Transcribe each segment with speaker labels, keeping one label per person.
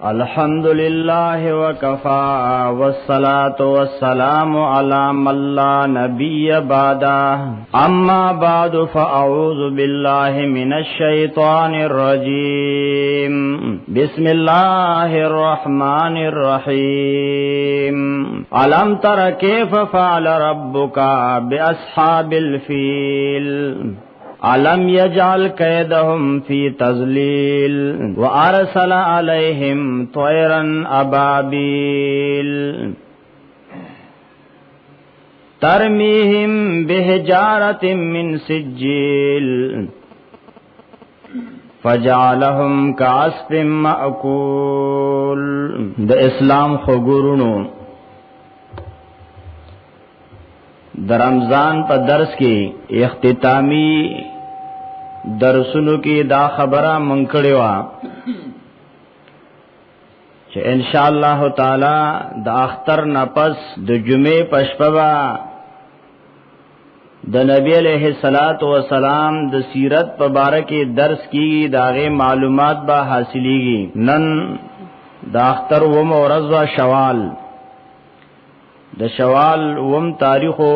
Speaker 1: الحمد لله وكفى والصلاة والسلام على من لا نبي بعده أما بعد فأعوذ بالله من الشيطان الرجيم بسم الله الرحمن الرحيم ألم تر كيف فعل ربك بأصحاب الفيل علم يجعل كيدهم في تضليل وارسل عليهم طيرا ابابيل ترميهم بحجارة من سجيل فجعلهم كعصف مأكول د اسلام خګورونو د رمضان په درس کې اختتامی درسونو کې دا خبره مونږ کړې و چې ان شاء الله تعالی د اختر نفس د جمعې پښپوا د نبی علیہ الصلات والسلام د سیرت په باره کې درس کیږي داغه معلومات به حاصلېږي نن د اختر و مورز و شوال د شوال وم تاریخو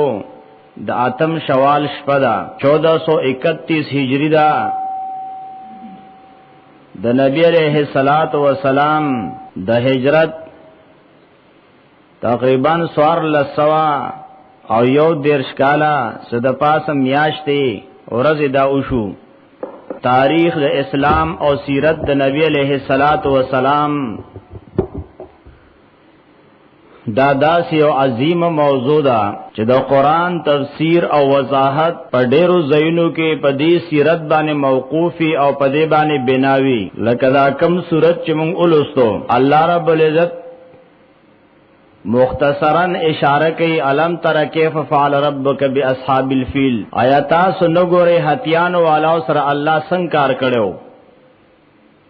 Speaker 1: د اتم شوال شپدا 1431 هجری دا د نبی علیہ الصلات والسلام د هجرت تقریبا سوار لسوا او یو دیرش کالا صد پاسم میاشتې ورځ دا وشو تاریخ د اسلام او سیرت د نبی علیہ الصلات والسلام دا داسی او عظیم موضوع دا چې د قرآن تفسیر او وضاحت په ډیرو ځایونو کې په دې سیرت باندې موقوفي او په دې باندې بناوي لکه دا کم سورت چې موږ ولوستو الله رب العزت مختصرا اشاره کوي علم تر کیف فعل ربک باصحاب الفیل آیات سنګوري هتیانو والا سره الله څنګه کار کړو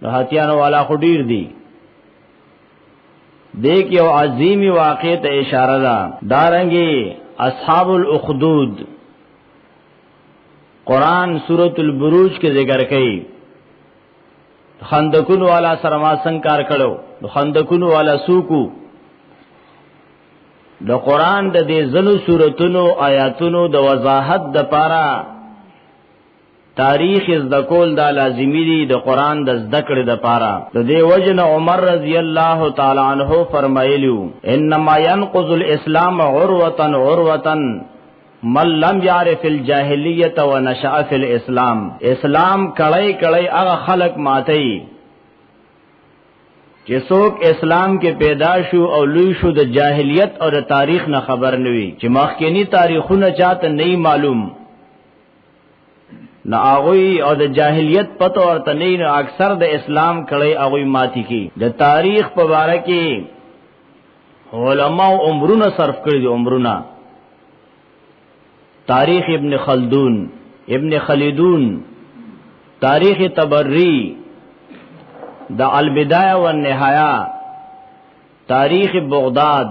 Speaker 1: نو هتیانو والا خو ډیر دي دیکھ یو عظیمی واقع ته اشاره ده دارنګي اصحاب الاخدود قرآن سورۃ البروج کې ذکر کړي خندقون والا سره ما څنګه کار کړو خندقون والا سوکو د قرآن د دې زنو سوراتونو آیاتونو د وضاحت د پاره تاریخ ذکول دا لازمی دی د قران د ذکر د پاره د دې وجن عمر رضی الله تعالی عنہ فرمایلیو انما ينقض الاسلام عروه من لم يعرف الجاهلیت ونشأ في الاسلام اسلام کړای کړای هغه خلق ماتي چې څوک اسلام کې پیدا شو او لوی شو د جاهلیت او د تاریخ نه خبر نوي چې مخکینی تاریخونه چاته نه معلوم نہ آغوی او د جاہلیت پتو ورته نه نو اکثر د اسلام کړي آغوی ماتی کی د تاریخ په اړه کې علماء عمرونه صرف کړي دي عمرونه تاریخ ابن خلدون ابن خلدون تاریخ تبری د البدایه والنهایه تاریخ بغداد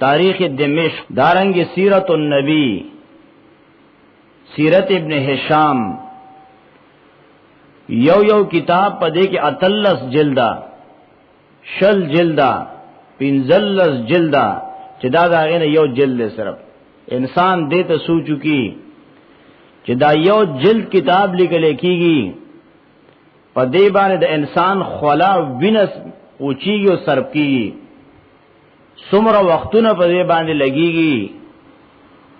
Speaker 1: تاریخ دمشق دارنګ سیرت النبی سیرت ابن هشام یو کتاب پدې کې اتلس جلدا شل جلدا پنځلس جلدا چې دا داغه نه یو جلد صرف انسان دې ته سوچو کی چې دا یو جلد کتاب لیکل کېږي پدې باندې د انسان خلا وینس اوچیږي او سرب کېږي څومره وختونه پدې باندې لګيږي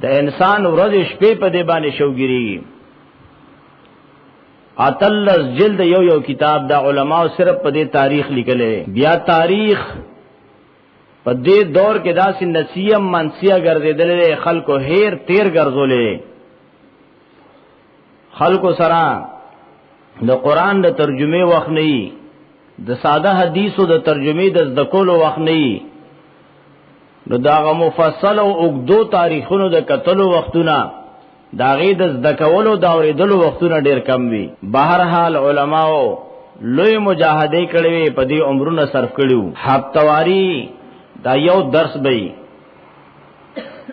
Speaker 1: د انسان ورځ شپې په دې باندې شوګيري اتلس جلد یو کتاب د علماء صرف په دې تاریخ لیکلې بیا تاریخ په دې دور کې داسې نسیم منسیه ګرځیدلې خلکو هیر تیر ګرځولې خلکو سره د قران د ترجمه وخت نه د ساده حدیثو د ترجمه د ذکولو وخت نه نو داغه مفصل او اوږدو تاریخونو د کتلو وختونه داغه د ذکولو دا اوریدلو وختونه ډیر کم وي بهر حال علماو لوی مجاهده کړي په دې عمرونه صرف کړیو هفتواری دا یو درس به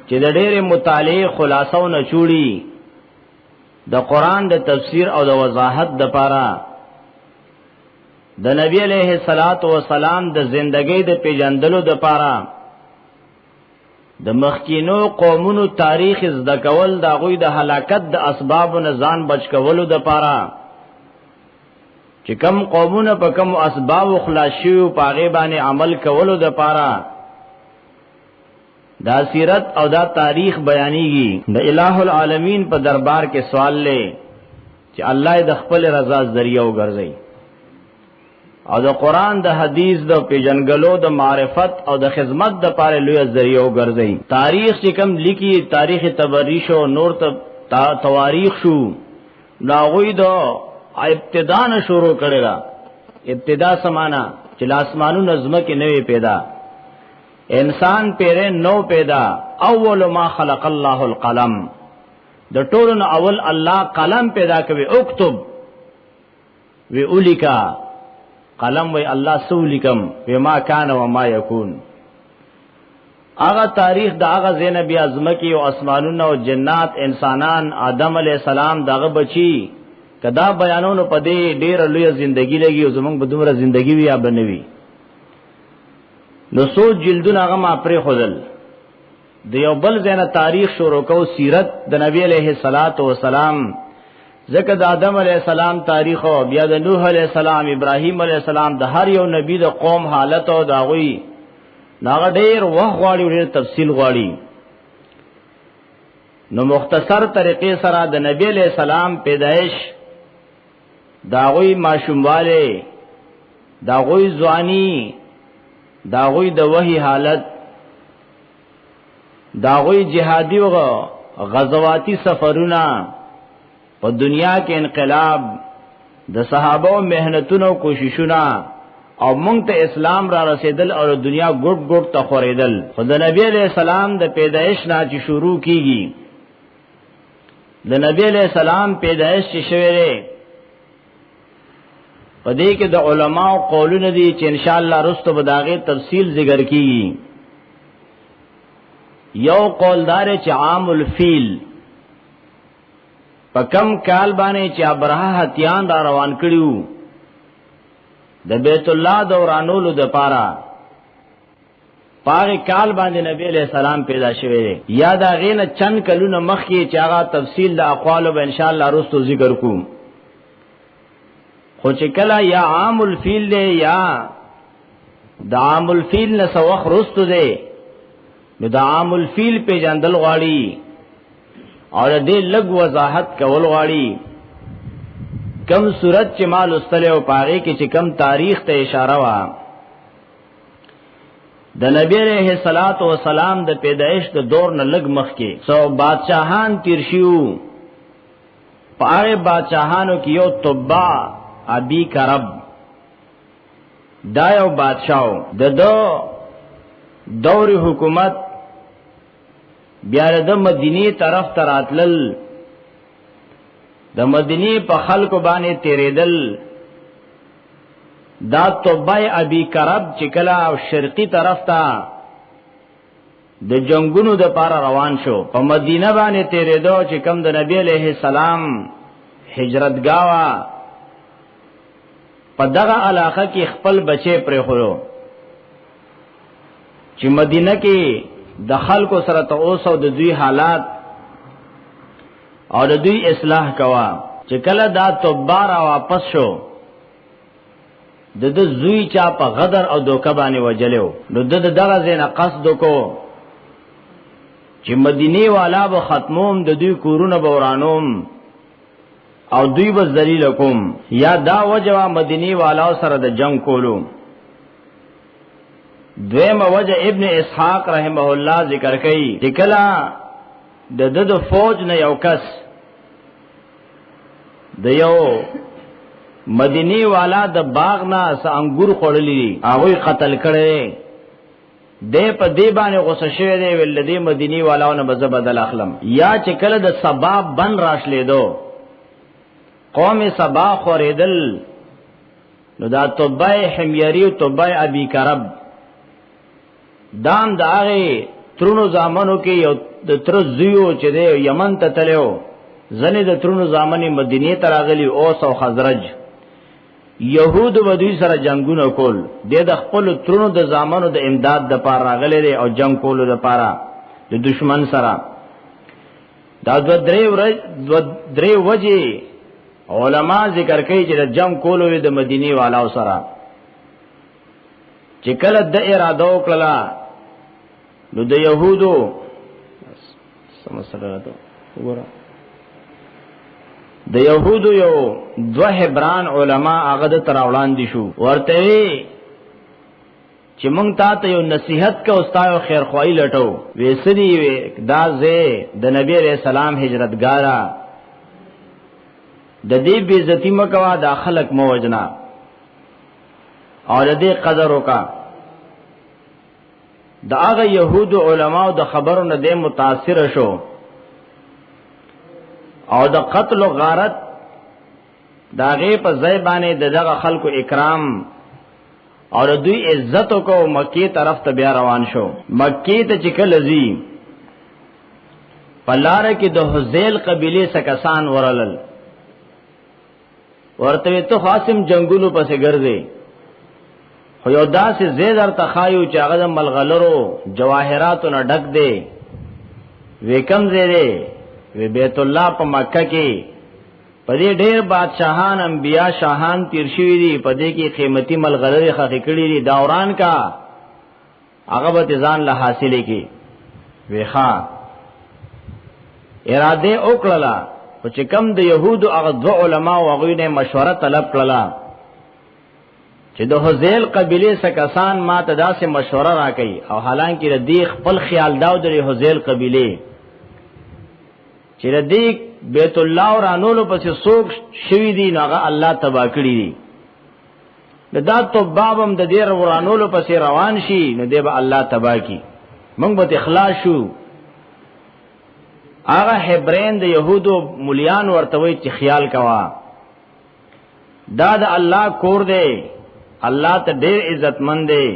Speaker 1: چې د ډېرې مطالعه خلاصو نه چوړي د قران د تفسیر او د وضاحت د پاره د نبی علیہ الصلات والسلام د زندګۍ د پیژندلو د پاره د مخکینو قومونو تاریخ زده کول د غوی د هلاکت د اسباب او نزان بچ کولو د پاره چې کم قومونه په کم اسباب خلاصي او پاغه باندې عمل کولو د پاره دا سیرت او دا تاریخ بیانېږي د الٰه العالمین په دربار کې سوال لې چې الله د خپل رضا ذریعہ وګرځي او د قران د حدیث د پیژنګلو د معرفت او د خدمت د پاره لوی ذریعہ وګرځي تاریخ چې کم لیکي تاریخ تبری شو نور تواریخ شو ناغوی د ابتدا نه شروع کړي را ابتدا سمانا چې لاسمانو نظم کې نوې پیدا انسان پیره نو پیدا اول ما خلق الله القلم د ټولو اول الله قلم پیدا کوي اكتب وی اولیکا قلم وی الله سولیکم وما کان و ما یکون اغه تاریخ د اغه زینب اعظم کی او اسمانونو او جنات انسانان آدم علی السلام دغه بچی کدا بیانونو پدې ډیر لوی ژوندۍ لګي او زمونږ به دومره ژوندۍ وي یا بنوي نو سو جلدون هغه ما پرې خدل د یو بل زینه تاریخ شروع کو سیرت د نبی علیہ الصلات والسلام ذکر د آدم علیہ السلام تاریخ او بیا د نوح علیہ السلام ابراهیم علیہ السلام د هر یو نبی د قوم حالت او داوی ناغه ډیر وخت غواړي ډیر تفصیل غواړي نو مختصر طریقې سره د نبی علیہ السلام پیدائش داوی ماشومواله داوی ځواني داوی د وحی حالت داوی جهادي او غزواتی سفرونه په دنیا کې انقلاب د صحابه او مهنتونو کوششونه او مونږ ته اسلام را رسیدل او دنیا ګډ ګډ ته خوریدل خدای نبی علیہ السلام د پیدایش نه چې شروع کیږي د نبی علیہ السلام پیدایش چې شوه په دې کې د علماو قولونه دي چې ان شاء الله رستو بداغه تفصیل ذکر کیږي یو قولدار چې عام الفیل په کم کال باندې چې ابراه هتیان را روان کړیو د بیت الله دورانولو د پاره پاره کال باندې نبی علیہ السلام پیدا شوه یا دا غینه چند کلونه مخکې چې هغه تفصیل د اقوال به ان شاء الله رستو ذکر کوم خو چې کله یا عام الفیل دی یا د عام الفیل نه سوخ رستو دی نو د عام الفیل په جندل غواړي اور دې لګ وضاحت کول غواړي کم صورت چې مال استله او پاره کې چې کم تاریخ ته اشاره وا د نبی علیہ الصلات والسلام د پیدایش د دور نه لګ مخ کې سو بادشاہان تیر شیو پاره بادشاہانو کې یو تبع ابي کرب دا یو بادشاہو د دور حکومت بیا د مدینی طرف تراتلل د مدینی په خلکو باندې تیرېدل دا توبای ابي کرب چې کلا او شرقي طرف ته د جنگونو د پار روان شو په مدینه باندې تیرېدو چې کم د نبی عليه السلام هجرتګاوا په دغه علاقه کې خپل بچي پرې خورو چې مدینه کې د خلکو سره ته اوس او د دوی حالات او د دوی اصلاح کوا چې کله دا توبار واپس شو د زوی چا په غدر او دوکه باندې وجلو نو د دغه زینه قصد کو چې مدینه والا به ختموم د دوی کورونه بورانوم او دوی به ذلیل کوم یا دا وجوا مدینه والا سره د جنگ کولو دویم وجه ابن اسحاق رحمه الله ذکر کوي چې کله د فوج نه یو کس د یو مدینی والا د باغ نه انګور خړلې هغه قتل کړي د په دی باندې غوسه شوی دی ول د مدینی والاونه به بدل اخلم یا چې کله د سبا بن راشلې دو قوم سبا خوریدل نو دا توبای حمیری او توبای ابي کرب دام دا هغه ترونو زامنو کې یو د تر زیو چې د یمن ته تلو زنی د ترونو زامنی مدینه ته راغلی اوس او خزرج یهود و دوی سره جنگونه کول د خپل ترونو د زامنو د امداد د پاره راغلی او جنگ کولو د پاره د دشمن سره دا دو درې وجه علما ذکر کوي چې د جنگ کولو د مدینه والاو سره چې کله د اراده وکړه نو د يهودو سمسره راته وګوره د يهودو یو دوه هبران علما هغه د تراولان دي شو ورته چې مونږ ته یو نصيحت کا استاد خیر خوای لټو وېسدي دا زه د نبی عليه السلام هجرتګارا د دې بے عزتی مکوا د خلق موجنا اور دې قدر وکا دا هغه يهود علماء د خبرو نه دې متاثر شو او د قتل او غارت داغه په ځای باندې دغه خلکو اکرام اور دوی عزت کو مکی طرف ته بیا روان شو مکی ته چکل زی پلار کې د حذیل قبیله سکسان ورلل ورته ته خاصم جنگونو پسې ګرځي خو یو داسې زیدر تخایو چې هغه ملغلرو جواهراتو نه ډک دی وکم زیره وی بیت الله په مکه کې پدې ډېر بادشاہان انبیا شاهان تیر شوی دي پدې کې قیمتي ملغلره خخې کړې دي دوران کا هغه به ځان له حاصلې کې ویخا اراده وکړه چې کم د يهودو هغه دو علما او هغه نه مشوره طلب کړه چې د حذیل قبیله سکسان ما ته داسې مشوره راکړي او حالانکه ردی خپل خیال داو د حذیل قبیله چې ردی بیت الله اور انولو پسې سوق شوی دي ناغه الله تبا کړی دي دا تو بابم د دې ورانولو پسې روان شي نو دی به الله تبا کی موږ به اخلاص شو هغه هبرین د يهودو مليان ورتوي چې خیال کوا دا د الله کور دی الله ته ډېر عزتمن دی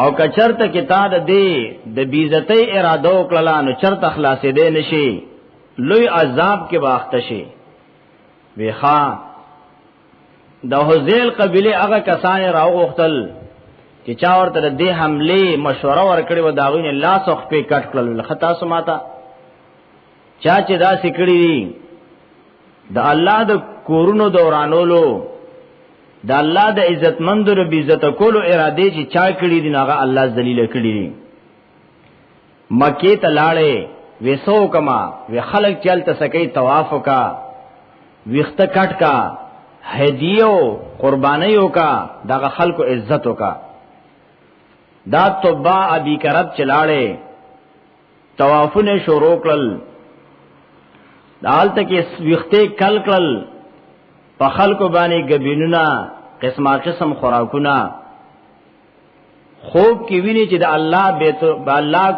Speaker 1: او کچرته کتاب دی د بیزتی اراده وکړه نو چرته خلاصې دی نشي لوی عذاب کې واخته شي ویخا د حذیل قبیله هغه کسان راوغختل چې چا ورته د حمله مشوره ورکړي و داغوینه لاس خو په کټ کړل خطا سماتا چا چې دا سکړي د الله د کورونو دورانولو د الله د عزتمندو رب عزت کولو اراده چې چا کړي دي هغه الله ذلیل کړي دي مکه ته لاړې وسو کما وی خلق چلته سکی طواف کا ویخته کټ کا هدیو قربانیو کا دغه خلکو عزتو کا دا توبا ابي کرب چلاړې طوافونه شروع کړل دالته کې ویخته کل کل په خلکو باندې غبینونه قسمه قسم خوراکونه خوب کې ویني چې د الله بیت الله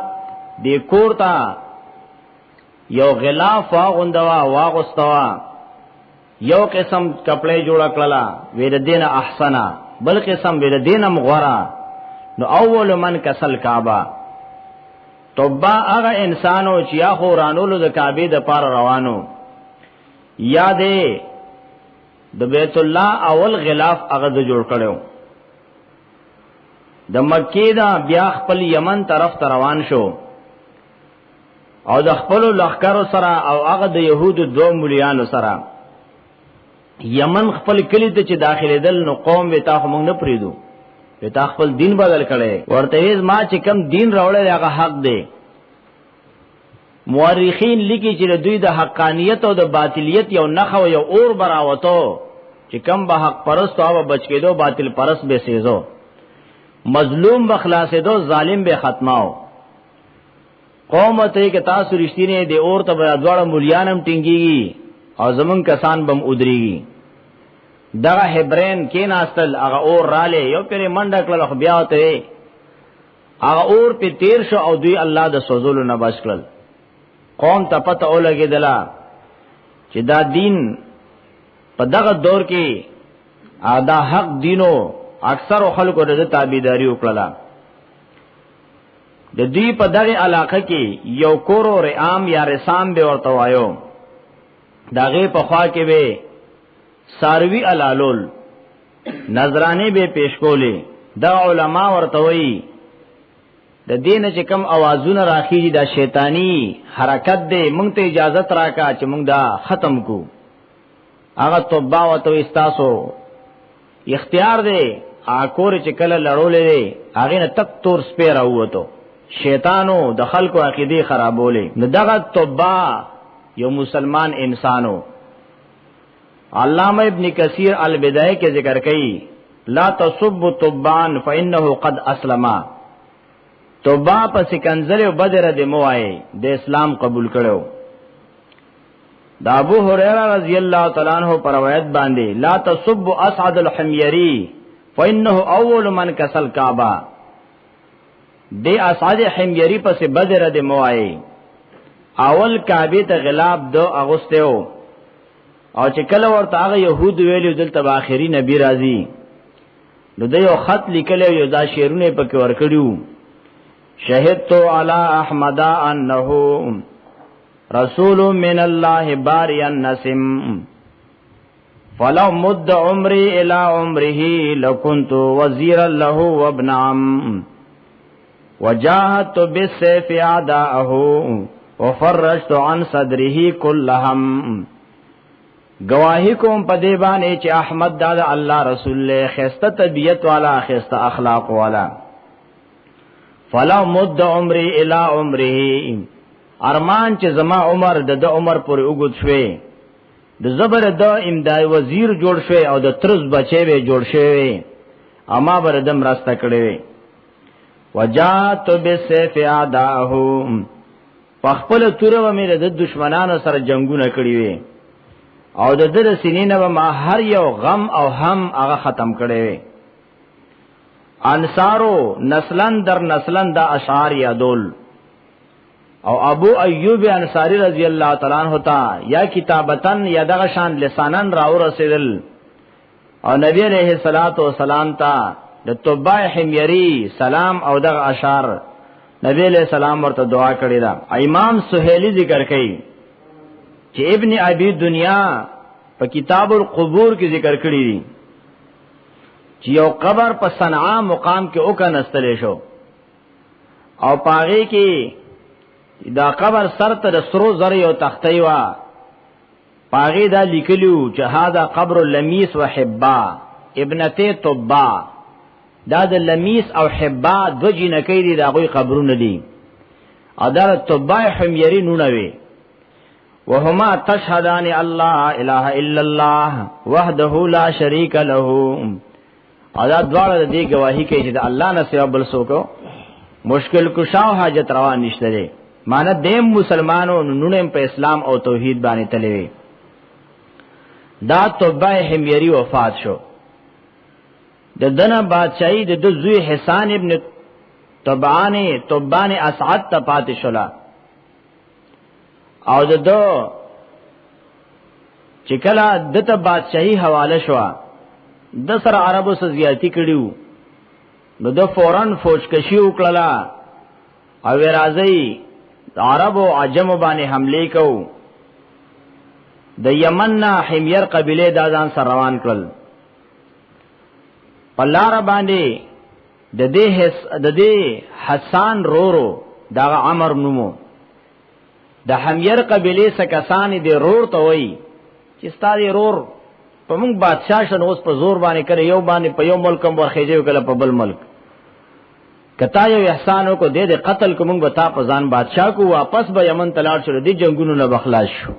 Speaker 1: د کورتا یو غلاف واغوندوا واغستوا یو قسم کپڑے جوړ کړلا وې د دینه احسنا بل قسم وې د دینه مغورا نو اول من کسل کعبه توبا هغه انسانو چې یا خو رانولو د کعبه د پار روانو یادې د بیت الله اول غلاف هغه د جوړ کړو د مکې دا بیا خپل یمن طرف ته روان شو او د خپل لخر سره او هغه د يهودو دوه مليانو سره یمن خپل کلی ته چې داخله دل نو قوم وتا خو موږ نه پریدو وتا خپل دین بدل کړي ورته ما چې کم دین راوړل هغه حق دی مورخین لیکي چې دوی د حقانیت او د باطلیت یو نخو یو اور براوتو چې کم به حق پرست او بچ کېدو باطل پرست به سيزو مظلوم بخلاصې دو ظالم به ختماو قوم ته کې تاسو رښتینه دی اور ته دواړه مليانم ټینګيږي او زمون کسان بم ودريږي دغه هبرین کې ناستل هغه اور رااله یو پرې منډه کړل خو بیا ته هغه اور په تیر شو او دوی الله د سوزولو نه بچ کړل قوم ته پته ولګیدلا چې دا دین په دغه دور کې دا حق دینو اکثر خلکو د تابعداري وکړه د دې په دغه علاقه کې یو کورو رعام یا رسام به ورته وایو داغه په خوا کې به ساروی علالول نظرانه به پیش کولې دا علما ورته وایي د دین چې کم आवाजونه راخیږي دا شیطانی حرکت دی مونږ ته اجازه راکا چې مونږ دا ختم کو هغه توبه وته استاسو اختیار دی اکور چې کله لړولې دی هغه نه تک تور سپیره وته شیطانو د خلکو عقیده خرابولې نو دغه توبه یو مسلمان انسانو علامہ ابن کثیر البدایہ کے ذکر کئی لا تصب طبان فانه قد اسلما توبہ په سکنزل او بدر د موای د اسلام قبول کړو دا ابو هريره رضی الله تعالی عنہ پر روایت باندې لا تصب اسعد الحميري فانه اول من کسل کعبه د اسعد حميري پس بدر د موای اول کعبه ته غلاب دو اغوستو او چې کله ورته هغه يهود ویلو دلته اخري نبی راضي نو د یو خط لیکل یو دا شعرونه پکې ورکړیو شهدت علی احمد انه رسول من الله باری النسم فلو مد عمري الى عمره لكنت وزيرا له وابن عم وجاهدت بالسيف اعداءه وفرجت عن صدره كل هم گواہی کوم په دی باندې چې احمد دادا الله رسول له خسته طبیعت والا خسته اخلاق والا فلا مد عمري الى عمره ارمان چې زما عمر د عمر پورې وګد شوي د زبر د امدای وزیر جوړ شوي او د ترز بچي به جوړ شوي اما بر دم راسته کړي وجات بالسيف اعداءه پخپل تور و مې د دشمنانو سره جنگونه کړی وي او د در سینینه ما هر یو غم او هم هغه ختم کړي انصارو نسلن در نسلن دا اشعار یادول او ابو ایوب انصاری رضی اللہ تعالی عنہ تا یا کتابتن یا دغه شان لسانن راو رسیدل او نبی علیہ الصلوۃ والسلام تا د توبه حميري سلام او دغه اشعار نبی علیہ السلام ورته دعا کړی دا امام سہیلی ذکر کړي چې ابن ابي دنیا په کتاب القبور کې ذکر کړی دي چې یو قبر په صنعاء مقام کې اوکنستل شو او پاغه کې دا قبر سر ته د سرو زری او تختی وا پاغه دا لیکلو چې هاذا قبر لمیس وحبا ابنته طبا دا د لمیس او حبا دو جنکی دي دا غوي قبرونه دي اداره طبا حميري نونوي وهما تشهدان الله اله الا الله وحده لا شريك له ادا دواړه دې گواہی کوي چې الله نه سوا بل څوک مشکل کشاو حاجت روا نشته دي معنی دیم مسلمانو نونم په اسلام او توحید باندې تلوي دا توبه حميري وفات شو د دنه بادشاہي د زوی حسان ابن طبعان اسعد ته پاتې شولا او د دو چې کله دته بادشاہي حواله شو د سره عربو سره زیاتی کړیو نو د فورن فوجکشي وکړه او راځي عربو عجم باندې حمله کو د یمن نه حمیر قبیله دازان سره روان کړل پلار باندې د دې حسان رورو دا عمر نومو د حمیر قبیله سکسان دي رور ته وای چې ستاسو رور په موږ بادشاہ شنو اوس په زور باندې کړي یو باندې په یو ملک هم ورخېږي کله په بل ملک کتا یو احسانو کو دې قتل کو موږ بتا په ځان بادشاہ کو واپس به یمن تلاړ شو دي جنگونو نه بخلاص شو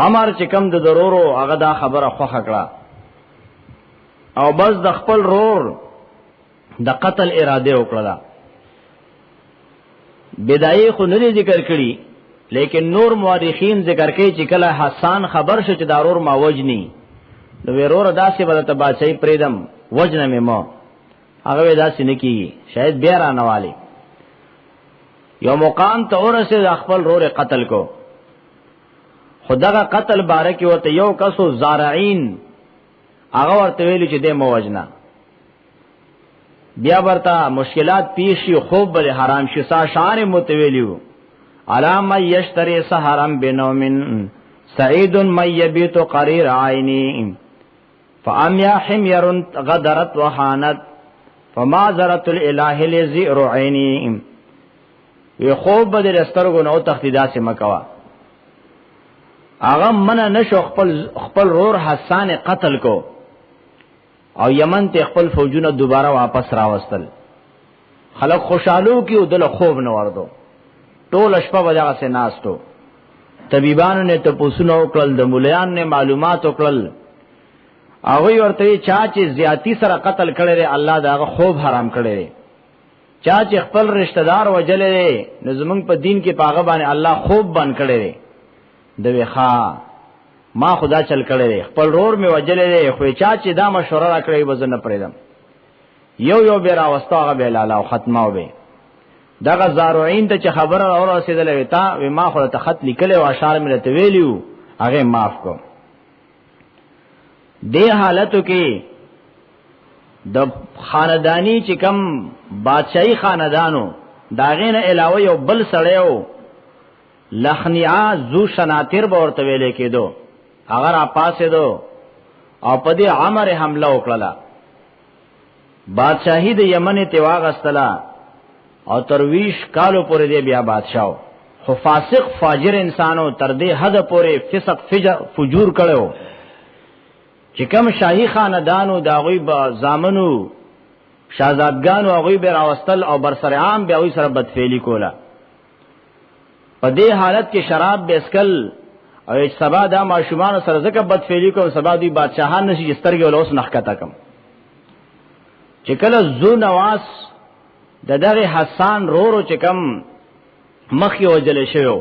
Speaker 1: عمر چې کم د ضرورو هغه دا خبره خوخه کړه او بس د خپل رور د قتل اراده وکړه بدایي خو نه ذکر کړي لیکن نور مورخین ذکر کوي چې کله حسان خبر شو چې دارور ما وجني نو ورور داسې بدته بادشاہي پریدم وجنه مې مو هغه داسې نه کیږي شاید بیا را نواله یو مقام ته ورسه خپل رور قتل کو خدغه قتل بارکه وته یو کسو زارعين هغه ورته ویل چې د مو وجنه بیا ورته مشکلات پیش شي خوب بل حرام شي شان متویلیو علام یشتری سحرم بنومن سعید من یبیت قریر عینی فامیا حمیر غدرت وحانت فما زرت الاله لزئر عینی وی خوب بدل استرګو نو تختیدا سے مکوا اغه من نشو خپل رور حسان قتل کو او یمن ته خپل فوجونه دوباره واپس راوستل خلق خوشالو کی ودل خوب نه وردو ټول شپه وجا سے ناستو طبيبانو نے ته پوسونو کړل د مولیان نے معلومات وکړل هغه ورته چا چې زیاتی سره قتل کړي الله داغه خوب حرام کړي چا چې خپل رشتہ دار وجلې نظمن په دین کې پاغه باندې الله خوب بند کړي دوی ښا ما خدا چل کړي خپل رور می وجلې خو چا چې دا مشوره را کړی وزن پرېدم یو بیره واستاغه به لاله او ختمه وبه دغه زاروعین ته چې خبر اور رسیدلې وتا و ما خو ته خط لیکل او اشعار مې ته ویلیو هغه معاف کو دې حالتو کې د خاندانی چې کم بادشاہي خاندانو داغې نه علاوه یو بل سړیو لخنیعا ذو شناتر به ورته ویلې کېدو اگر اپاسه دو او پدې عمر حمله وکړه بادشاہي د یمن ته واغستلا او ترویش کالو پورې دی بیا بادشاہو خو فاسق فاجر انسانو تر دې حد پورې فسق فجور کړو چې کوم شاهي خاندانو دا غوي با زامنو شاهزادګانو غوي به راوستل او برسر عام به غوي سره بدفعلی کولا په دې حالت کې شراب به اسکل او سبا دا ماشومان سره زکه بدفعلی کوم سبا دوی بادشاہان نشي سترګې ولوس نخکتا کم چې کله زو نواس د دغه حسان رورو چې کم مخي وجل شوی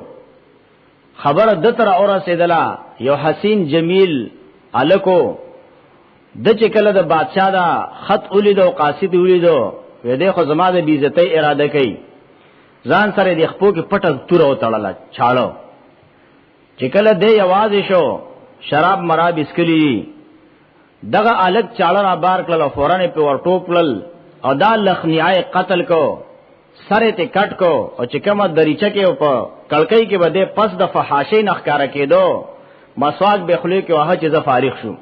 Speaker 1: خبر د تر اوره سیدلا یو حسین جمیل الکو د چې کله د بادشاہ دا خط ولید او قاصد ولید و دې خو زما د بیزتی اراده کوي ځان سره د خپو کې پټه تور او تړل چاړو چې کله دې आवाज شو شراب مراب اسکلی دغه الک چاړه را بار کړل او فورن په ور ټوپل او دا لخنیای قتل کو سره ته کټ کو او چې کومه دریچه کې په کلکې کې بده پس د فحاشې نخکاره کېدو مسواک به خلی کې واه چې ز فارغ شو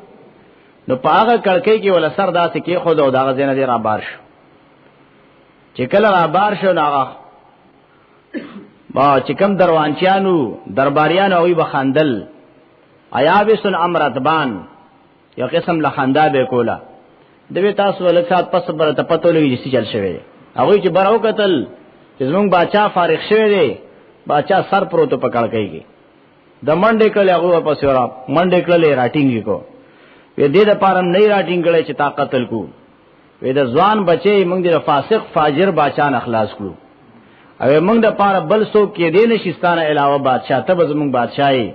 Speaker 1: نو پاغه کلکې کې ول سر داسې کې خود او دغه زینه دی را بار شو چې کله را بار شو ناغه با چې کوم دروانچیانو درباریانو وي بخندل ایابسن امرتبان یو قسم لخندا به کولا دوی تاسو ولک سات پس بر ته پتو لګی چې چل شوی هغه چې براو قتل چې زمونږ بادشاہ فارغ شوی دی بادشاہ سر پروت پکړ کایږي د منډې کله هغه پس ورا منډې کله راټینګ کو وې دې د پارم نه راټینګ کړي چې تا قتل کو وې د ځوان بچي موږ د فاسق فاجر بادشاہ اخلاص کړو او موږ د پاره بل څوک کې دې نشستانه علاوه بادشاہ ته زمونږ بادشاہي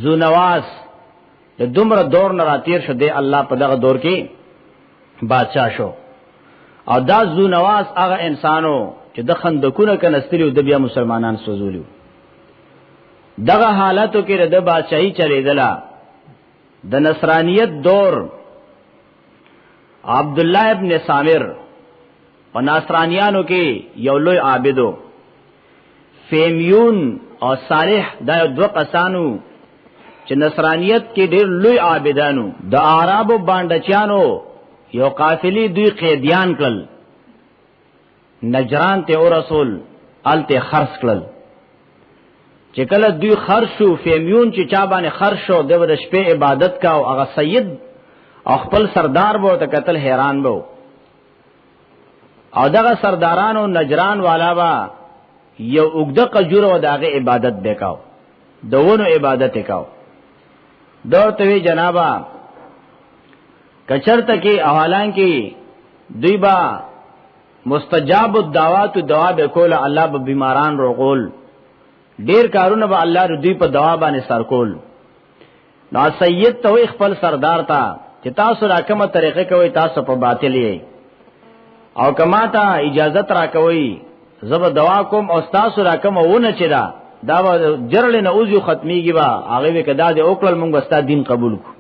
Speaker 1: ذو نواس د دومره دور نه راتیر شو دی الله په دغه دور کې بادشاہ شو او دا ذو نواس هغه انسانو چې د خندقونه کنستلیو د بیا مسلمانان سوزولیو دغه حالاتو کې د بادشاہي چلیدله د نصرانیت دور عبد الله ابن سامر او نصرانیانو کې یو لوی عابدو فیمیون او صالح دا دو قسانو چې نصرانیت کې ډېر لوی عابدانو د عربو باندچانو یو قافلی دوی قیدیان کړل نجران ته او رسول الته خرڅ کړل چې کله دوی خرڅو فیمیون چې چا باندې خرڅو د شپې عبادت کا او هغه سید او خپل سردار وو ته قتل حیران وو او دغه سردارانو نجران والا با یو وګد قجور او دغه عبادت وکاو دونو عبادت وکاو دورته وی جنابا کچرته کې احوالان کې دوی با مستجاب الدعوات دعا به کول الله به بیماران روغول ډیر کارونه به الله دوی په دعا باندې سر کول نو سید ته خپل سردار تا چې تاسو راکمه طریقې کوي تاسو په باطل یې او کما ته اجازت را کوي زب دعا کوم او تاسو راکمه ونه چې دا جرل نه اوځي ختميږي با هغه وکدا دې اوکل مونږ وستا دین قبول کو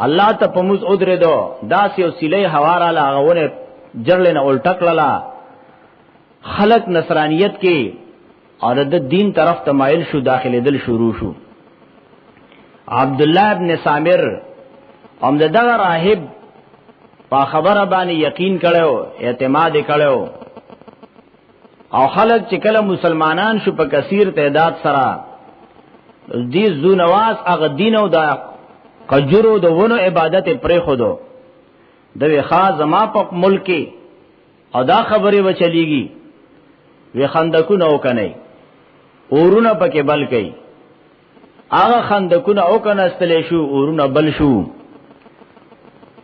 Speaker 1: الله ته پموز او درې دو داس یو سیلې حواله لاغونه جرلنه الټکړه خلق نصرانیت کې اور د دین طرف تمایل شو، داخله دل شروع شو. عبد الله ابن سامر هم دغه راهب په خبره باندې یقین کړو، اعتماد کړو، او خلق چې کله مسلمانان شو په کثیر تعداد سره دې زو نواز هغه دین او د قجرو د ونو عبادت پرې خودو د وخا زما په ملک او دا خبره و چلیږي وی خندقونه او کنه اورونه پکې بل کوي، هغه خندقونه او کنه استلې شو، اورونه بل شو.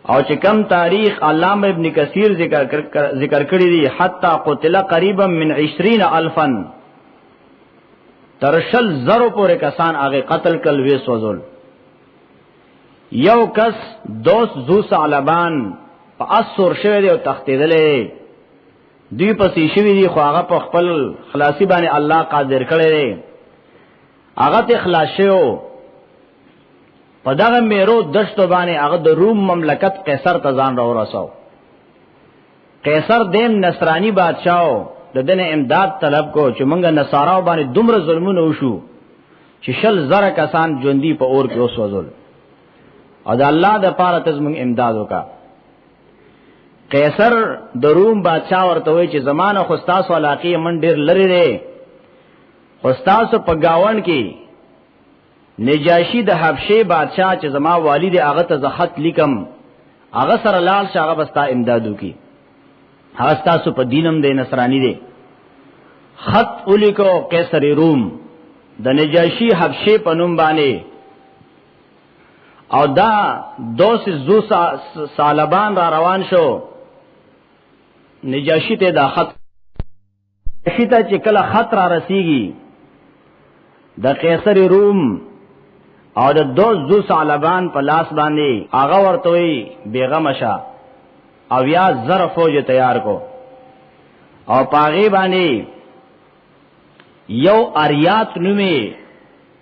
Speaker 1: او چې کم تاریخ علامه ابن کثیر ذکر کړی دی حتی قتل قریبا من 20,000 ترشل زرو پورې کسان هغه قتل کل وی سوزول. یو کس دوست ذو ثعلبان په اسور شوی دی او تختیدلې دوی پسې شوی دی، خو هغه په خپل خلاصي باندې الله قادر کړی دی، هغه ته خلاص شو. په دغه میرو دشتو باندې هغه د روم مملکت قیصر ته ځان را ورساو. قیصر دیم نصرانی بادشاہو د دنه امداد طلب کو چې مونږه نصاراو باندې دومره ظلمونه وشو چې 60,000 کسان ژوندۍ په اور کې اوسوځول، او د الله د پاره ته زموږ امداد وکا. قیصر د روم بادشاہ ورته وی چې زمانه خستاس علاقې من ډیر لری دی، خستاس په گاون کې نجاشی د حبشه بادشاہ چې زما والد هغه ته زخط لیکم، هغه سره لال شاغه بستا امدادو کی، هغه تاسو په دینم د نصرانی دی. خط ولیکو قیصر روم د نجاشی حبشه په نوم باندې، او دا دوس زو سالبان را روان شو. نجاشی ته دا خط نجاشی ته چې کله خط را رسیږي د قیصر روم او د دوس زو سالبان په لاس باندې هغه ورته وی بیغم شه او یا زر فوج تیار کو، او پاغي باندې یو اریات نومي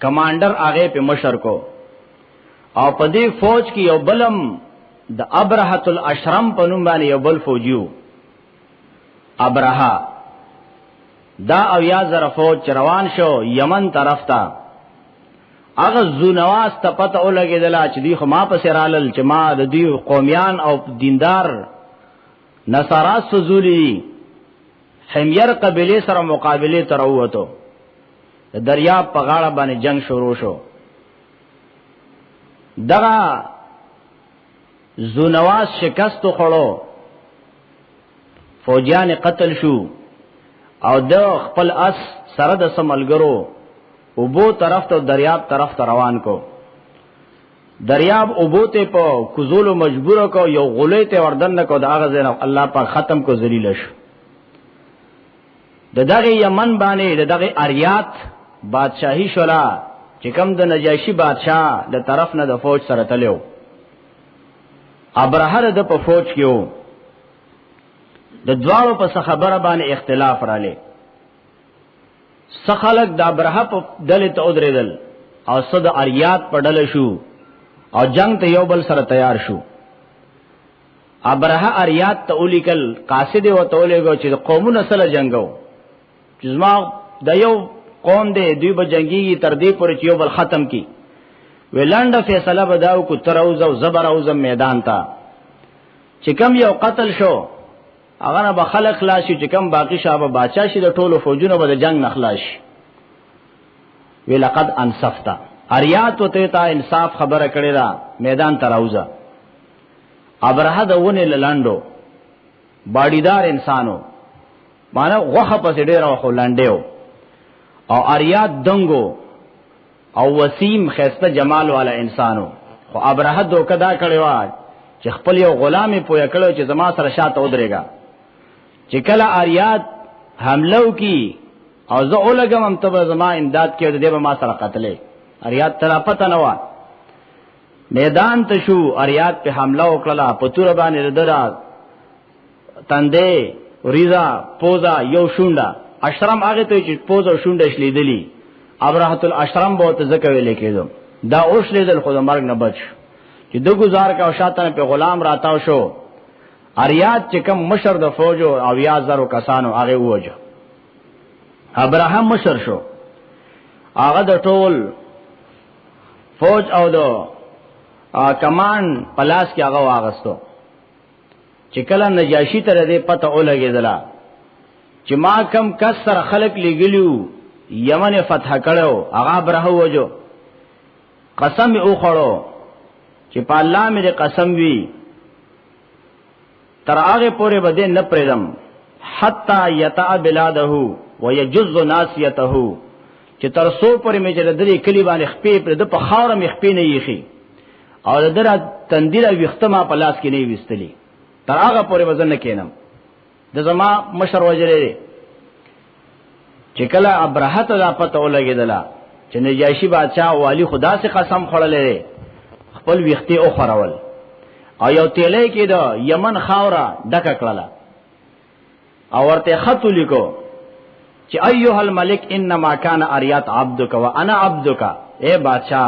Speaker 1: کمانډر هغه په مشر کو، او په دې فوج کې یو بلم د ابرهه الاشرم په نوم باندې یو بل فوجیو ابرهه. دا او یا زر فوج روان شو یمن طرف ته. هغه زونواز ته پته ولګیدل چې دی خو ما په سرالل چې ما د دې قومیان او دیندار نصارا سوزولی حمیر قبیله سره مقابله تر وته. د دریاب په غاړه باندې جنگ شروع شو. دغه زونواز شکست خړو، فوجیان قتل شو، او د خپل اس سره د سملګرو اوبو طرف ته دریاب طرف ته روان کو. دریاب اوبو ته په کوزولو مجبور کو، یو غولې ته وردن کو، دا غزن الله پاک ختم کو، ذلیل شو. د دغه یمن باندې د دغه اریات بادشاہي شولا چې کوم د نجاشی بادشاہ د طرف نه د فوج سره تلو. ابرهه د په فوج کېو، د دوالو په خبره باندې اختلاف رااله. سخلق د ابرهه په دله ته ودرېدل او صد اریات په ډله شو او جنگ ته یو بل سره تیار شو. ابرهه اریات ته ولیکل، قاصد و ته ولېګو چې قومونه سره جنگو، چې زما د یو قوم دی دوی به جنگي تر دې پورې چې یو بل ختم کی. ویلانډه فیصله بداو کو تر اوزو زبر اوزم میدان تا چې کم یو قتل شو هغه نه به خلق خلاص شي، چې کم باقی شابه بادشاہ شي د ټولو فوجونو به د جنگ نخلاص شي. وی لقد انصفتا، اریات وته تا انصاف خبره کړی دا، میدان ته راوځه. ابرهه د ونه لاندو باډیدار انسانو، مانه غوخه پس ډیر خو لاندېو، او اریات دنګو او وسیم خسته جمال والا انسانو. خو ابرهه دوکدا کړی و چې خپل یو غلامي پویا کړو چې زما سره شاته ودرېګا، چې کله اریات حملو کی او زه اولګم هم ته زما امداد کې دې به ما سره قتلې. اریات تر پته نه و، میدان ته شو، اریات په حمله وکړه، په تور باندې درا تندې ریزا پوزا یو شونډه اشرم هغه ته چې پوز او شونډه شلیدلی. ابرهه الاشرم به ته زکه ویل کېدو، دا اوس لیدل خو د مرګ نه بچ چې د گزار کا او شاتنه په غلام راتاو شو. اریات چې کوم مشر د فوج او 1000 کسانو هغه وجه ابراهیم مشر شو هغه د ټول فوج او د کمان پلاس کې هغه واغستو چې کله نجاشی ته دې پته ولګېدله چې ما کم کسر خلق لګلیو یمن فتح کړو هغه ابراهیم وجو قسم او خړو چې په الله مې قسم وی تر هغه پورې بده نه پرېدم حتا یتا بلاده ويجز ناسیته چې تر سو پورې مې چې درې کلی باندې خپې پر د په خاور مې خپې نه یخي او دره تندیر وختما په لاس کې نه وستلی تر هغه پورې وزن نه کینم د زما مشر وجره چې کله ابرهه ته دا پته ولګیدله چې نجاشی بادشاہ والی خدا سے قسم خړلې خپل وختي او خړول او یو تیلې کې دا یمن خاورا ډکه کړله او ورته خط لیکو چې ایها الملک انما کان اریات عبدک وانا عبدک اے بادشاہ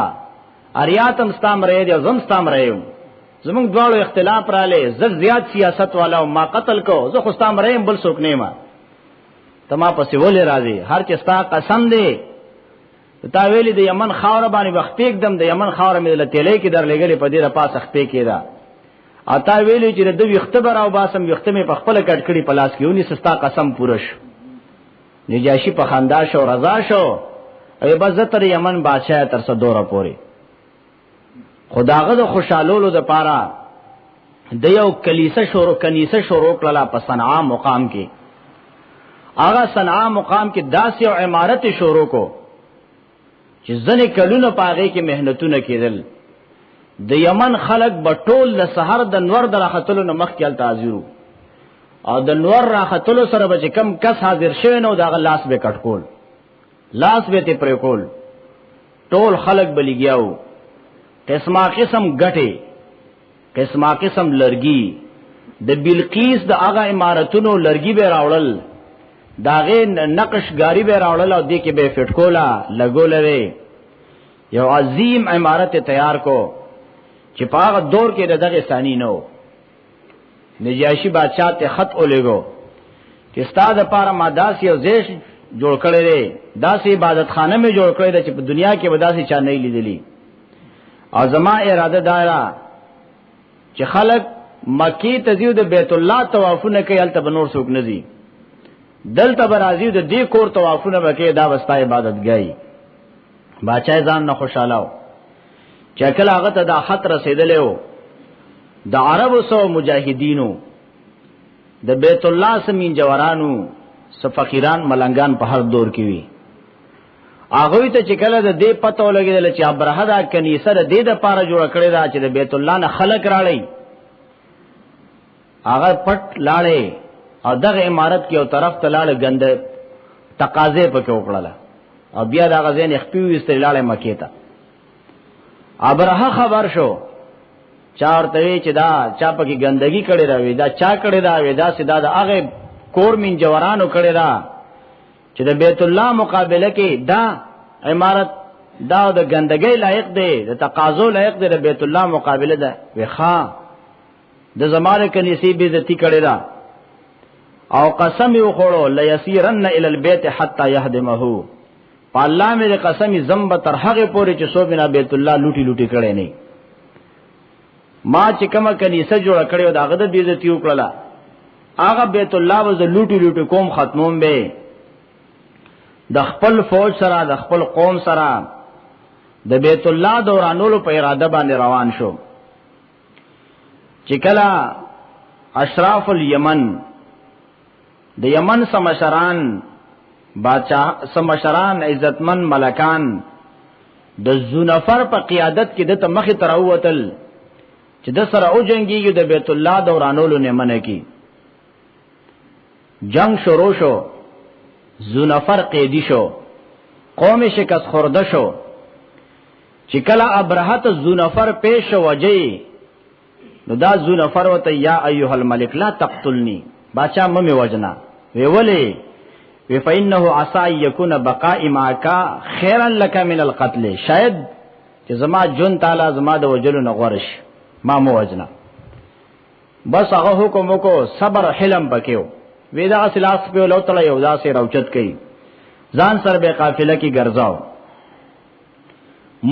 Speaker 1: اریاتم استام رہے دی زم استام رہے زمون دواړو اختلاف را لې زیات سیاست والا او ما قتل کو زه خو استام رہے بل څوک نه ما تما پسې ولې راځي هر چې ستا قسم دی تا ویلې د یمن خاور باندې وخت एकदम د یمن خاور مې د تیلې کې در لګلې په دې را پاس خپې کېدا اتا ویلې چې د وختبر او باسم وختمه په خپل کټکړي پلاس کې ونی سستا قسم پورش نجاشی په خندا شو رضا شو ای بزتر یمن بادشاہ تر څو دوره پوري خداغه د خوشالولو د پاره د یو کنیسه شروع کړه په صنعاء مقام کې آغا صنعاء مقام کې داسې او عمارت شروع کو چې ځنې کلونه پاغه کې مهنتونه کېدل د یمن خلق بټول د سحر د نور د راختلو نه مخ کې تعذيرو او د نور راختلو سره به کم کس حاضر شوی نو دا لاس به کټکول لاس به ته پرې کول ټول خلق بلیګیاو قسمه قسم غټي قسمه قسم لرګي د بلقیس د هغه عمارتونو لرګي به راوړل داغه نقشګاری به راوړل او دې کې به فټکولا لګولې یو عظیم عمارت تیار کو چې په هغه دور کې دغه ثاني نو نجاشی بادشاہ ته خط ولېګو چې استاد لپاره ما داسې او زیش جوړ کړی دی داسې عبادت خانه مې جوړ کړی دی چې په دنیا کې وداسې چا نه لیدلی او زما اراده دارا چې خلق مکی ته زیو د بیت الله طوافونه کوي الته بنور څوک نه زی دلته برازیو د دې کور طوافونه وکي دا وستا عبادت گئی بادشاہ ځان نه خوشاله چې کله هغه ته دا خط رسیدلې د عربو سو مجاهدینو د بیت الله سمین جوارانو سفقیران ملنګان په هر دور کې وي هغه ته چې کله د دې پته ولګیدل چې ابرهه دا کنيسه د دې د پاره جوړ کړی دا چې د بیت الله نه خلق راړي هغه پټ لاړې او دغه امارت کې یو طرف ته لاړ غنده تقاضې پکې وکړه او بیا دا غزين خپل استلاله مکې ته ابرهه خبر شو چارته چې دا چا پکې ګندګي کړي راوي دا چا کړي دا ودا سیدا دا هغه کور من جوړانو کړي را چې د بیت الله مقابله کې دا عمارت دا د ګندګي لایق دی د تقاضو لایق دی د بیت الله مقابله ده وخا د زمانه کنيسي به عزت کړي را او قسم یو خورو ليسيرن الى البيت حتى يهدمه په الله مې قسم زمب تر هغه پورې چې سو بنا بیت الله لوټي لوټي کړي نه ما چې کومه کنيسه جوړ کړو داغه د بیزتی وکړه هغه بیت الله وز لوټي لوټي کوم ختموم به د خپل فوج سره د خپل قوم سره د بیت الله دورانولو په اراده باندې روان شو چې کله اشراف الیمن د یمن سمشران بادشاہ سمشران عزتمن ملکان د زونفر په قیادت کې د مخ تروتل چې د سره او جنگي د بیت الله دورانولو نه منه کی جنگ شروع شو زونفر قیدی شو قوم شکست خورده شو چې کله ابرهت زونفر پیش وجي نو دا زونفر وته یا ایها الملک لا تقتلنی بادشاہ مې وجنا وی ولی وی فإنه عسى يكون بقاء معك خيرا لك من القتل شاید چې زما جون تعالی زما د وجلو نه غورش ما مو وجنا بس هغه حکم کو صبر حلم پکيو ودا سلاس په لو تړ یو ځا سي روچت کړي ځان سره به قافله کې ګرځاو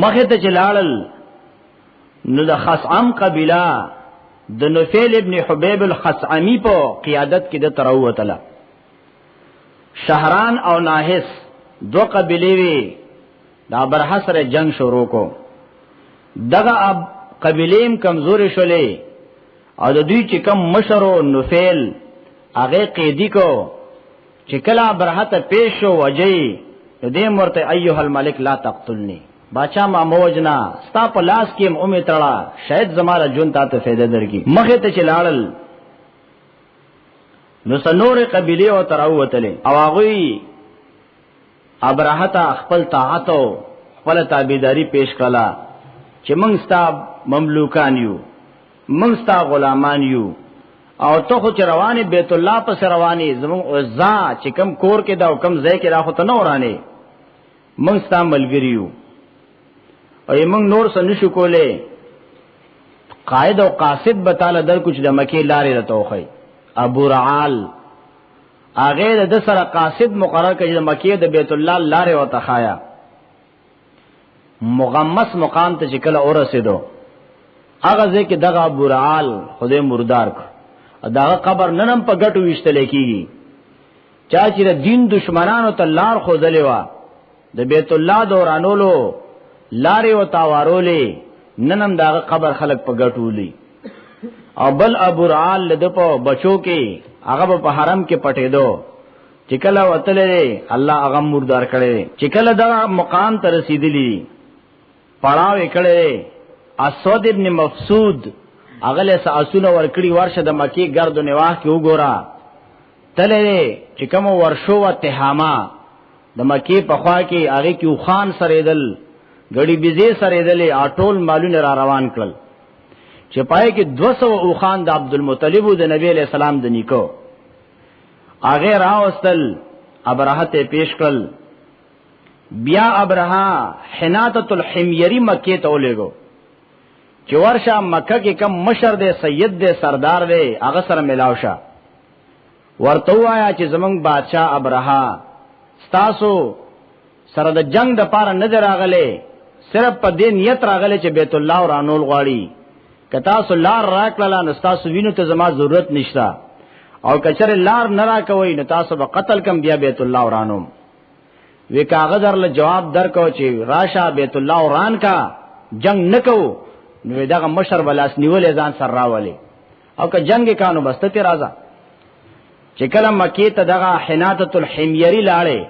Speaker 1: مخه ته چلاړل نو د خصعم قبیله د نفیل ابن حبیب الخصعمی په قیادت کې د تروتله شهران او ناحس دو قبیلې وی دا برح سره جنگ شروع کو دغه اب قبیلیم کمزوري شولې او د دوی چې کم مشرو نفیل هغه قیدی کو چې کله برحته پیش شو وجی دې مرته ایها الملک لا تقتلنی باچا ما موجنا ستا په لاس کې امه تړه شاید زماره جون ته فائدہ درکې مخه ته چلاړل نو سنور قبیله او تراوتله او هغه ابراهته خپل طاعت او خپل تابعداري پیش کړه چې موږ ستا مملوکان یو موږ ستا غلامان یو او ته خو چې رواني بیت الله پس رواني زمون عزا چې کم کور کې دا حکم ځای کې راخو ته نه ورانه موږ ستا ملګریو او موږ نور څه نشو کولای قائد او قاصد بتاله در کچھ د مکی لارې راتوخی ابو رعال هغه د سره قاصد مقرر کړي د مکی د بیت الله لارې وتخایا مغمس مقام ته چې کله اورسېدو هغه ځکه دغه ابو رعال خدای مردار کو داغه قبر ننم په ګټو وشتل کیږي چا چې د دین دشمنانو ته لار خوځلې وا د بیت الله دورانولو لارې او تاوارولې ننم داغه قبر خلق په ګټولې او بل ابو رعال لده په بچو کې هغه په حرم کې پټې دو چې کله وتلې الله هغه مردار کړي چې کله دا مقام ته رسیدلی پړاو کړي اسود ابن مفسود اغله ساسونه ورکړي ورشه د مکی ګرد نواح کې وګورا تلې چې کوم ورشو و تهاما د مکی په خوا کې هغه کې خان سریدل غړي بيزي سریدلې اټول مالونه را روان کړل چې پای کې 200 او خان د عبد المطلب د نبی له سلام د نیکو هغه راوستل ابراهه ته پیش کړل بیا ابراهه حناتۃ الحمیری مکه ته ولېګو چې ورشه مکه کې کم مشر دے سید دے سردار دے هغه سره ملاو شه ورته وایا چې زمونږ بادشاہ ابراهه ستاسو سره د جنگ د پاره نه دراغله صرف په دې نیت راغله چې بیت الله ورانول غواړي کتا سو لار راکړه نو تاسو وینو ته زما ضرورت نشتا او کچره لار نه راکوي نو تاسو به قتل کم بیا بیت الله ورانوم وی کاغذ له جواب درکو چې راشه بیت الله وران کا جنگ نکو نو دغه مشر بلاس نیولې ځان سره راولي او که جنگ کانو بسته تی راځه چې کله مکی ته دغه حناتۃ الحمیری لاړې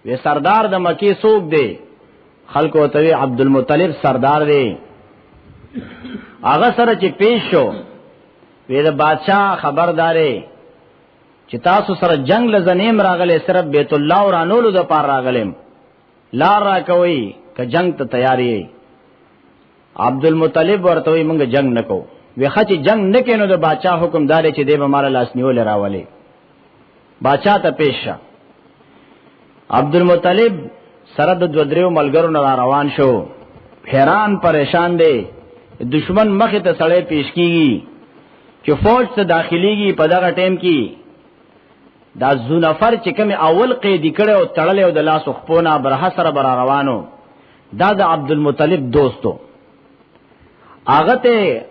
Speaker 1: وی سردار د مکی سوق دی خلکو ته عبد المطلب سردار دی هغه سره چې پیش شو وی د بادشاہ خبردارې چې تاسو سره جنگ لزنیم راغله صرف بیت الله ورانولو د پار راغلم لار را کوي که جنگ ته تیاری عبد المطلب ورته وی مونږ جنگ نکو وی خچ جنگ نکینو د بادشاہ حکم دار چې دی به مال لاس نیول راولي بادشاہ ته پیش شه عبد المطلب سره د دودریو ملګرو نه روان شو حیران پریشان دی دشمن مخه ته سړی پیش کیږي چې فوج ته داخليږي په دغه ټیم کې دا زونفر چې کوم اول قیدی کړي او تړلې او د لاس خپونه برها سره بر روانو دا د عبد المطلب دوستو هغه ته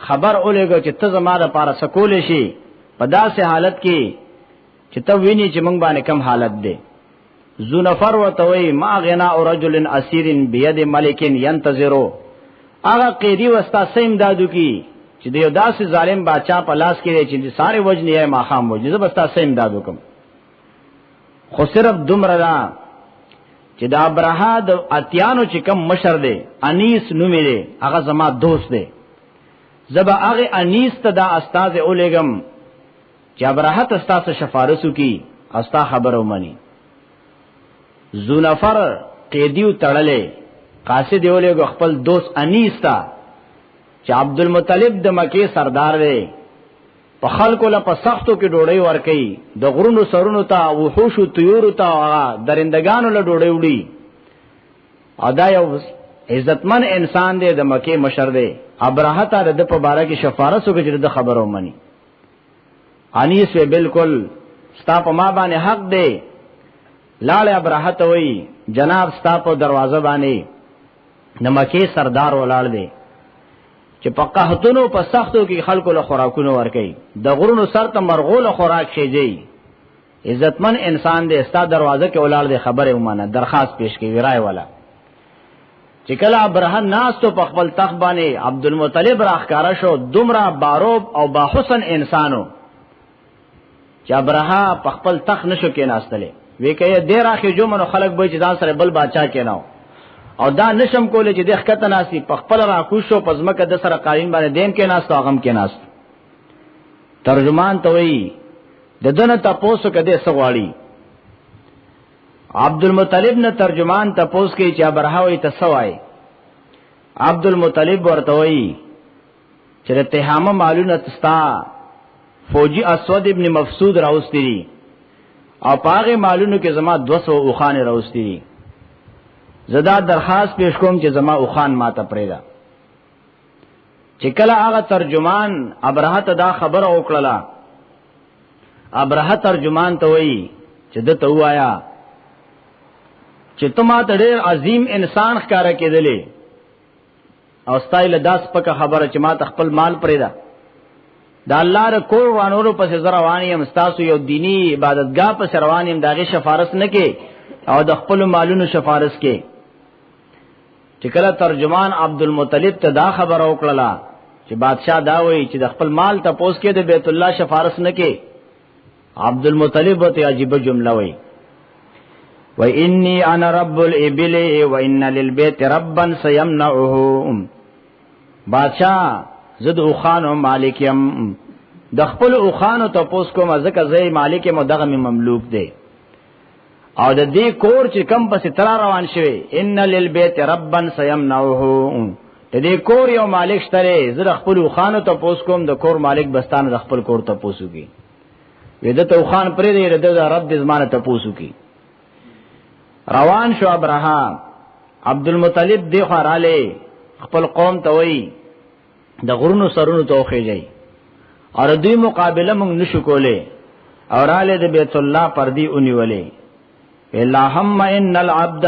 Speaker 1: خبر اولېګو چې ته زماره لپاره سکول شي په داسې حالت کې چې ته ویني چې موږ باندې کم حالت دی زونفر وتوي ما غنا رجل اسير بيد ملك ينتظرو هغه قیدی وستا سیم دادو کی چې دیو داسې ظالم بادشاہ په لاس کې چې ساره وجنی یې ماخام وجنی زبستا سیم دادو کوم خو صرف دومره دا چې دا ابراهه د اتیانو چې کم مشر دی انیس نومې دی هغه زما دوست دی زبا هغه انیس ته دا استاد اولېګم چې ابراهه تاسو شفارسو کی استا خبرو منی زونفر قیدیو تړلې قاصد یولې خپل دوست انیس تا چې عبد المطلب د مکی سردار دی په خلکو له په سختو کې ډوړی ور کوي د غرونو سرونو ته وحوش او طيور ته درندگانو له ډوړی وړي ادا یو عزتمن انسان دی، د مکه مشر دی. ابرهه ته د په باره کې شفارس وکړي د خبرو منی. انیس وی بالکل ستا په ما باندې حق دی. لاړ ابرهه ته وی جناب ستا په دروازه باندې د مکه سردار ولاړ دی چې په قحطونو په سختو کې خلکو له خوراکونو ورکي، د غرونو سر ته مرغول خوراک شيږي. عزتمن انسان دی، ستا دروازه کې ولاړ دی، خبره ومانه، درخواست پیش کوي ورای والا. چې کله ابرهه ناس ته په خپل تخت باندې عبدالمطلب راخکارا شو، دومره باروب او باحسن انسانو چې ابرهه په خپل تخت نشو کې ناستلې. وی کوي ډیر اخی جو منو خلک به چې ځان سره بل بادشاہ کېناو او دا نشم کولې چې د خکته ناسي په خپل را کوشو پزمکه د سره قالین باندې دیم کې ناستو غم کې ناست. ترجمان ته وی د دنه تاسو کده سغواړي. عبدالمطلب نے ترجمان تپوس کی چا برہاوی تسوای. عبدالمطلب ورته وی چې تهامه معلومه تستا فوجي اسود ابن مفسود راوستي او پاغه معلومه کې زما 200 اوخان راوستي. زدا درخواست پیش کوم چې زما اوخان ماته پرېدا. چې کله هغه ترجمان ابرهه ته دا خبر اوکړه، ابرهه ترجمان ته وی چې دته وایا چې تما ته ډېر عظیم انسان ښکارا کېدلې او ستایل داس پکه خبره چې ما ته خپل مال پرېدا. دا الله ر کور وانورو پس زروانی هم استاسو یو دینی عبادتگاه پس روانیم داغه شفارس نه کې او د خپل مالونو شفارس کې. چې کله ترجمان عبدالمطلب ته دا خبر اوکړه چې بادشاہ دا وایي چې د خپل مال ته پوس کې د بیت الله شفارس نه کې، عبدالمطلب ته عجیب جمله وایي و انی انا رب الابل و ان للبيت ربا سيمنعه. بادشاہ زد اوخان او مالک يم، د خپل اوخان ته پوس کوم ځکه زې مالک مدغه مملوک دی او د دې کور چې کم پس تر روان شوی ان للبيت ربا سيمنعه. د دې کور یو مالک شته، زه خپل اوخان ته پوس کوم د کور مالک بستانه د خپل کور ته پوسوږي. وېده ته اوخان پرې دی د رب د زمانه ته پوسوږي. روان شو ابرهه. عبدالمطلب دی خواراله خپل قوم ته وی د غرونو سرونو ته خوځي اور دوی مقابله مونږ نشو کوله اوراله د بیت الله پردی اونیولې. اللهم ان العبد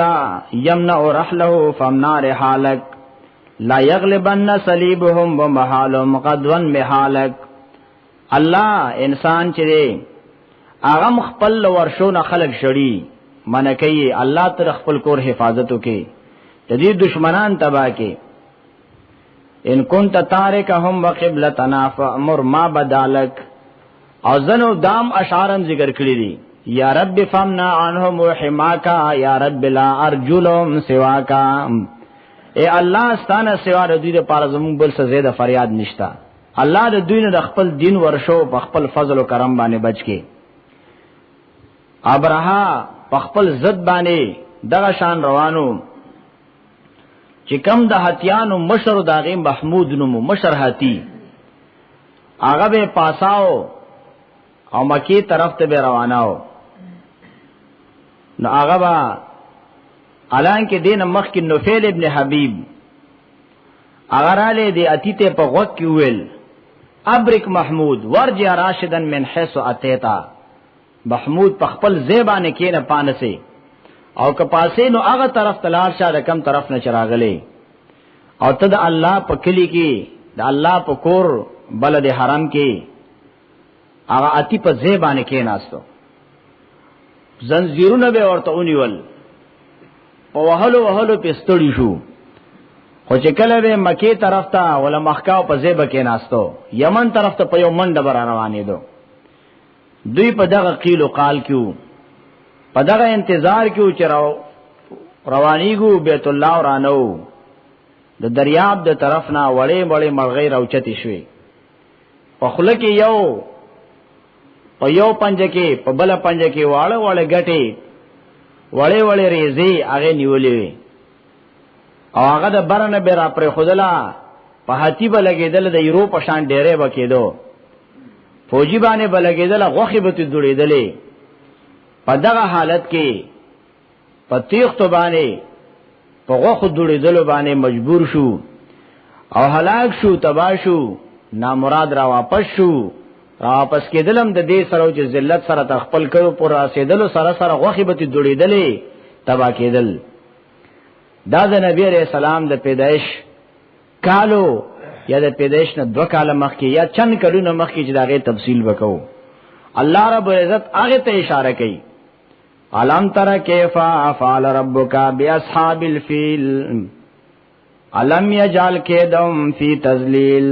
Speaker 1: يمنع رحله فمنع رحالك لا يغلبن صليبهم ومحالهم قدوا محالك. الله انسان چې هغه خپل ورشونه خلق شړي منکې الله تر خپل کور حفاظت وکي، د دې دشمنان تبا کې. ان كنت تارکهم وقبلتنا فامر ما بدالک. او زنو دام اشعارم ذکر کړی دي، یا رب فمنا عنهم وحماکا یا رب لا ارجلهم سواکا. اے الله ستانه سوا د دوی لپاره زموږ بل څه زیاده فریاد نشتا. الله د دوی نه د خپل دین ورشو په خپل فضل او کرم باندې بچ کې. ابرهه په خپل ضد باندې دغه شان روانو چې کم د هتیانو مشر داغه محمود نومو مشر هتی هغه به پاساو او مکی طرف ته به رواناو. نو هغه با الان کې دین مخ کې نوفل ابن حبیب اگر علی دی اتیته په غوږ کې ویل ابرک محمود ورجع راشدن من حيث اتیتا. محمود په خپل زیبانه کې نه پانسه او که پاسې نو هغه طرف تلار شه کم طرف نه چراغلې او ته د الله په کلی کې د الله په کور بلد حرم کې هغه اتی په زیبانه کې ناستو. زنجیرونه به ورته اونیول په وهلو پستړی شو. خو چې کله به مکی طرف ته ولا مخکاو په زیبه کې ناستو، یمن طرف ته په یو منډه بر روانې دو. دوی په دغه قیل او قال کیو په دغه انتظار کیو چې روانیګو بیت الله ورانو. د دریاب د طرف نه وړې مرغې راوچتې شوې، په خله کې یو پنجه کې په بل پنجه کې واړه غټي وړې ریزي هغه نیولې او هغه د برنه به را پر خودلا په هتی به لګیدل د یورو په شان ډېرې وکیدو، فوجي باندې به لګیدل غوخي به تدړېدلې. په دغه حالت کې په تیغ تو باندې په غوخ دوړېدلو باندې مجبور شو او هلاک شو تبا شو نامراد را واپس شو را واپس کېدلم د دې سره چې ذلت سره تخپل کړو پر رسیدلو سره سره غوخي به دوړېدلې تبا کېدل دا د نبی عليه السلام د پیدائش کالو یا د پیدائش نه 2 کال مخکې یا چند کلونه مخکې چې داغه تفصیل وکاو الله رب العزت هغه ته اشاره کوي علم تر کیف فعل ربک باصحاب الفیل علم یجعل کیدهم فی تذلیل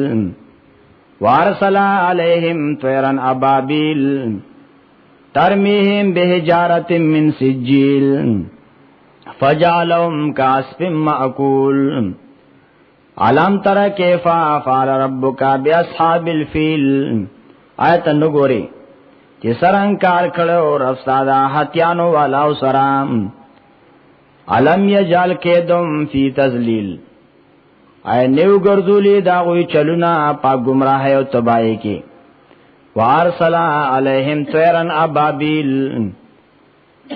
Speaker 1: وارسل علیہم طیرا ابابیل ترمیہم بحجارۃ من سجیل فجعلهم کعصف مأکول علم تر کیف فعل ربک باصحاب الفیل آیت نګوري چې سرنګ کار کړو رفسادا هتیانو والا سرام علم یجعل کیدهم فی تذلیل ای نیو ګرځولې دا وی چلونا پا گمراه او تباہی کې وارسل علیہم طیرا ابابیل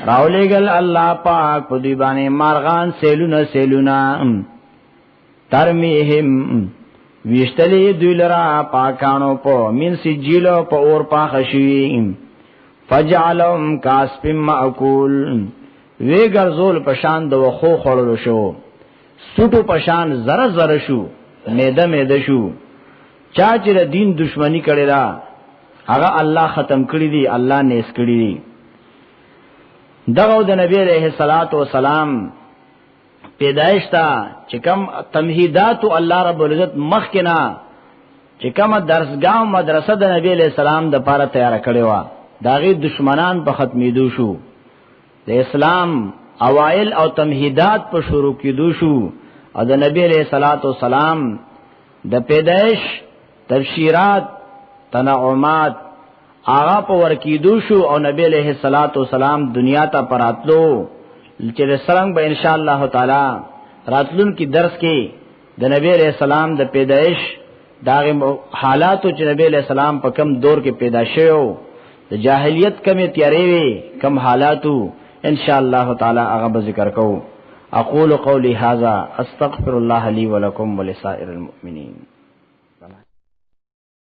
Speaker 1: راولېګل الله پاک په دی باندې مارغان سیلونا ترمیهم ویشتلی دوی لرا پاکانو په من سجیلو په اور پاخشی فجعلهم کاسپ مأکول وی ګرځول پشان د وخو خړل شو سټو پشان زره شو میده شو چا چې دین دشمنی کړي دا هغه الله ختم کړی دی الله نیس کړی دی دغه د نبی عليه الصلاة والسلام پیدائش تا چې کوم تمهیدات الله رب العزت مخکنا چې کوم درسګاه مدرسه د نبی علیہ السلام د پاره تیار کړي وا داغي دشمنان په ختمېدو شو د اسلام اوائل او تمهیدات په شروع کېدو شو او د نبی علیہ الصلوۃ والسلام د پیدائش تبشیرات تنعمات آغا په ورکېدو شو او نبی علیہ الصلوۃ والسلام دنیا ته پراتلو چې څنګه به ان شاء الله تعالی راتلون کی درس کې د نبی علیہ السلام د پیدائش داغه حالاتو چې نبی علیہ السلام په کم دور کې پیدا شوی د جاهلیت کمه تیارې وي کم حالاتو ان شاء الله تعالی هغه ذکر کو اقول قولی هذا استغفر الله لي ولكم ولسائر المؤمنين